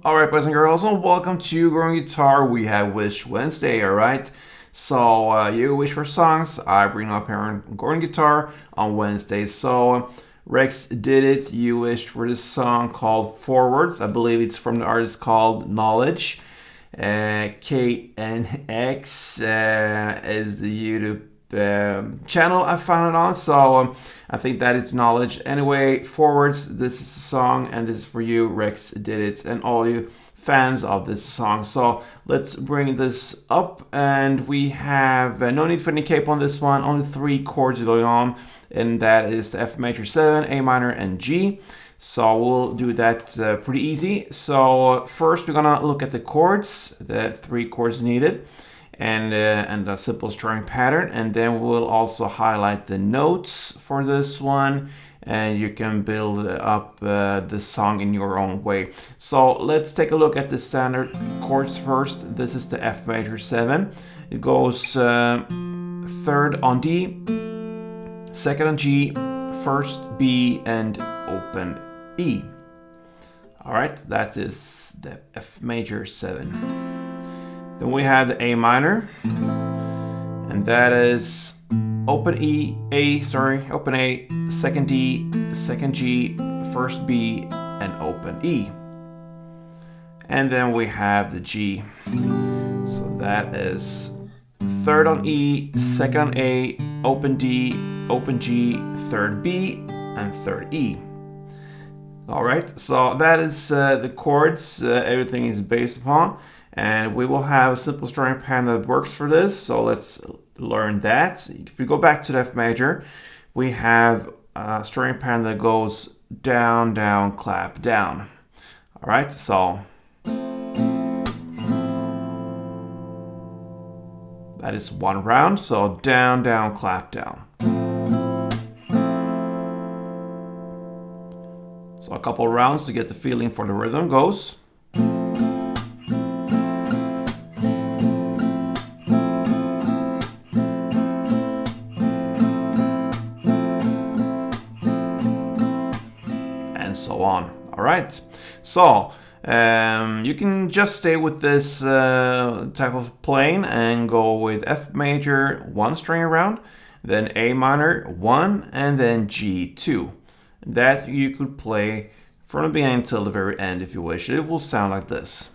Alright, boys and girls, and welcome to Growing Guitar. We have Wish Wednesday, alright? So, you wish for songs, I bring up here on Growing Guitar on Wednesday. So, Rex did it. You wished for this song called Fourwrds. I believe it's from the artist called Knowledge. KNX is the YouTube channel I found it on, so I think that is Knowledge. Anyway, Fourwrds, this is a song, and this is for you. Rex did it, and all you fans of this song. So let's bring this up, and we have no need for any cape on this one. Only 3 chords going on, and that is F major 7, A minor, and G. So we'll do that pretty easy. So first we're gonna look at the chords, the 3 chords needed, and a simple strumming pattern, and then we'll also highlight the notes for this one, and you can build up the song in your own way. So let's take a look at the standard chords first. This is the F major 7. It goes 3rd on D, 2nd on G, 1st B, and open E. All right, that is the F major 7. Then we have the A minor, and that is open open A, 2nd D, 2nd G, 1st B, and open E. And then we have the G. So that is 3rd on E, 2nd on A, open D, open G, 3rd B, and 3rd E. Alright, so that is the chords everything is based upon. And we will have a simple strumming pattern that works for this, so let's learn that. If we go back to the F major, we have a strumming pattern that goes down, down, clap, down. All right, so that is 1 round, so down, down, clap, down. So a couple rounds to get the feeling for the rhythm goes. And so on. All right, so you can just stay with this type of playing and go with F major 1 string around, then A minor 1, and then G 2. That you could play from the beginning till the very end if you wish. It will sound like this.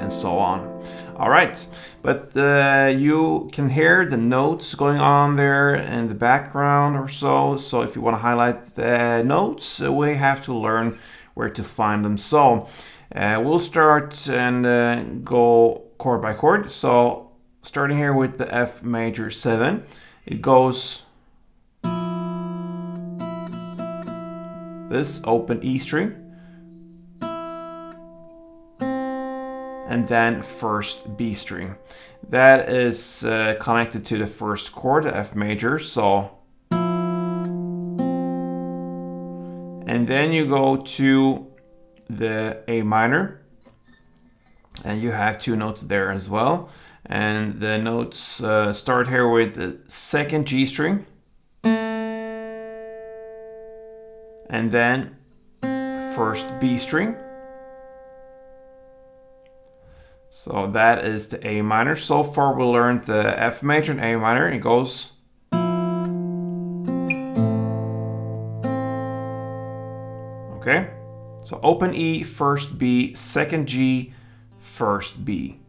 So on. All right, but you can hear the notes going on there in the background or so. So if you want to highlight the notes, we have to learn where to find them. So we'll start and go chord by chord. So starting here with the F major 7, it goes this open E string, and then 1st B string. That is connected to the 1st chord, the F major, so. And then you go to the A minor, and you have 2 notes there as well. And the notes start here with the 2nd G string, and then 1st B string. So that is the A minor. So far we learned the F major and A minor. It goes. Okay. So open E, 1st B, 2nd G, 1st B.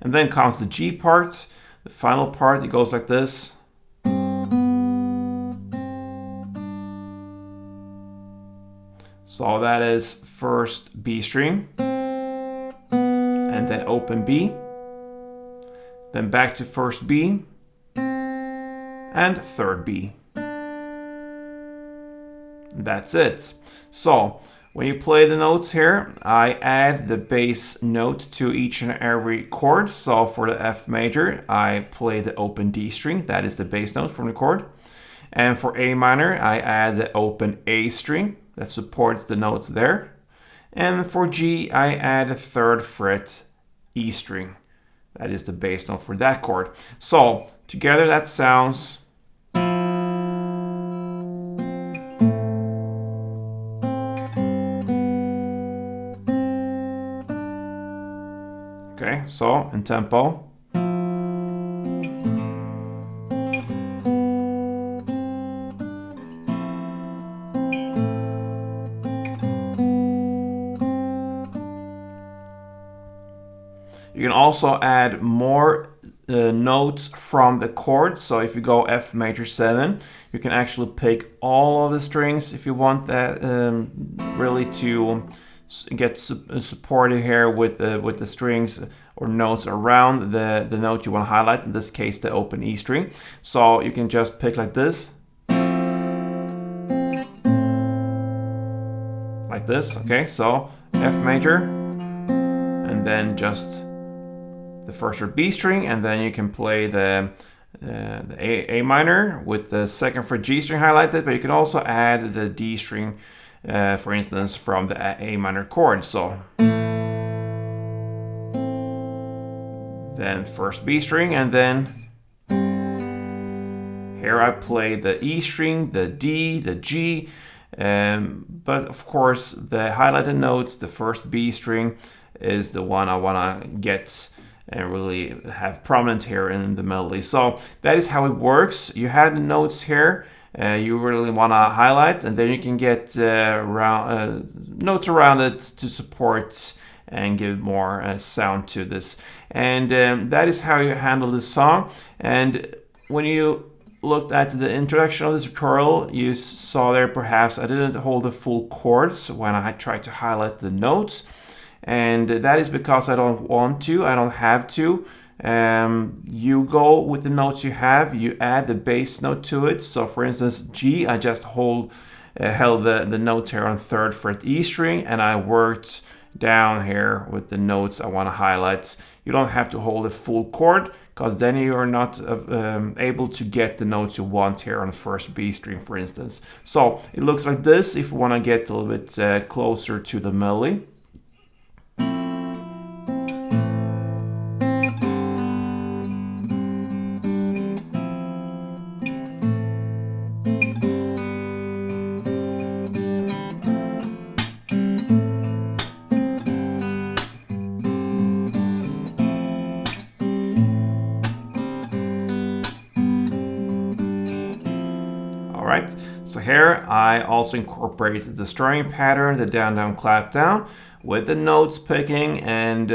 And then comes the G part. The final part, it goes like this. So that is 1st B string, and then open B, then back to 1st B, and 3rd B. That's it. So when you play the notes here, I add the bass note to each and every chord. So for the F major, I play the open D string, that is the bass note from the chord. And for A minor, I add the open A string that supports the notes there. And for G, I add a 3rd fret E string. That is the bass note for that chord. So together that sounds. Okay, so in tempo. You can also add more notes from the chord. So if you go F major 7, you can actually pick all of the strings if you want that really to get supported here with the strings or notes around the note you want to highlight, in this case the open E string. So you can just pick like this. Like this, okay, so F major, and then just the 1st fret B string, and then you can play the A minor with the 2nd fret G string highlighted, but you can also add the D string, for instance, from the A minor chord. So then 1st B string, and then here I play the E string, the D, the G, but of course the highlighted notes, the 1st B string, is the one I want to get and really have prominent here in the melody. So that is how it works. You have the notes here you really want to highlight, and then you can get notes around it to support and give more sound to this. And that is how you handle this song. And when you looked at the introduction of this tutorial, you saw there perhaps I didn't hold the full chords when I tried to highlight the notes. And that is because I don't want to, I don't have to. You go with the notes you have, you add the bass note to it. So for instance, G, I just held the note here on 3rd fret E string, and I worked down here with the notes I want to highlight. You don't have to hold a full chord, because then you are not able to get the notes you want here on the 1st B string, for instance. So it looks like this if you want to get a little bit closer to the melody. So here I also incorporated the strumming pattern, the down down clap down, with the notes picking, and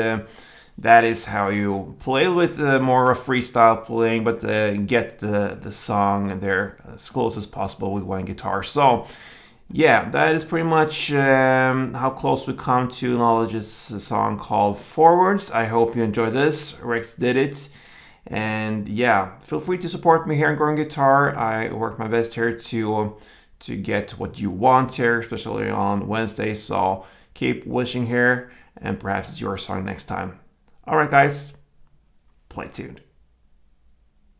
that is how you play with more of a freestyle playing, but get the song there as close as possible with one guitar. So yeah, that is pretty much how close we come to Knowledge's song called Fourwrds. I hope you enjoy this. Rex did it. And yeah, feel free to support me here on Growing Guitar. I work my best here to get what you want here, especially on Wednesdays. So keep wishing here, and perhaps it's your song next time. All right, guys, play tuned.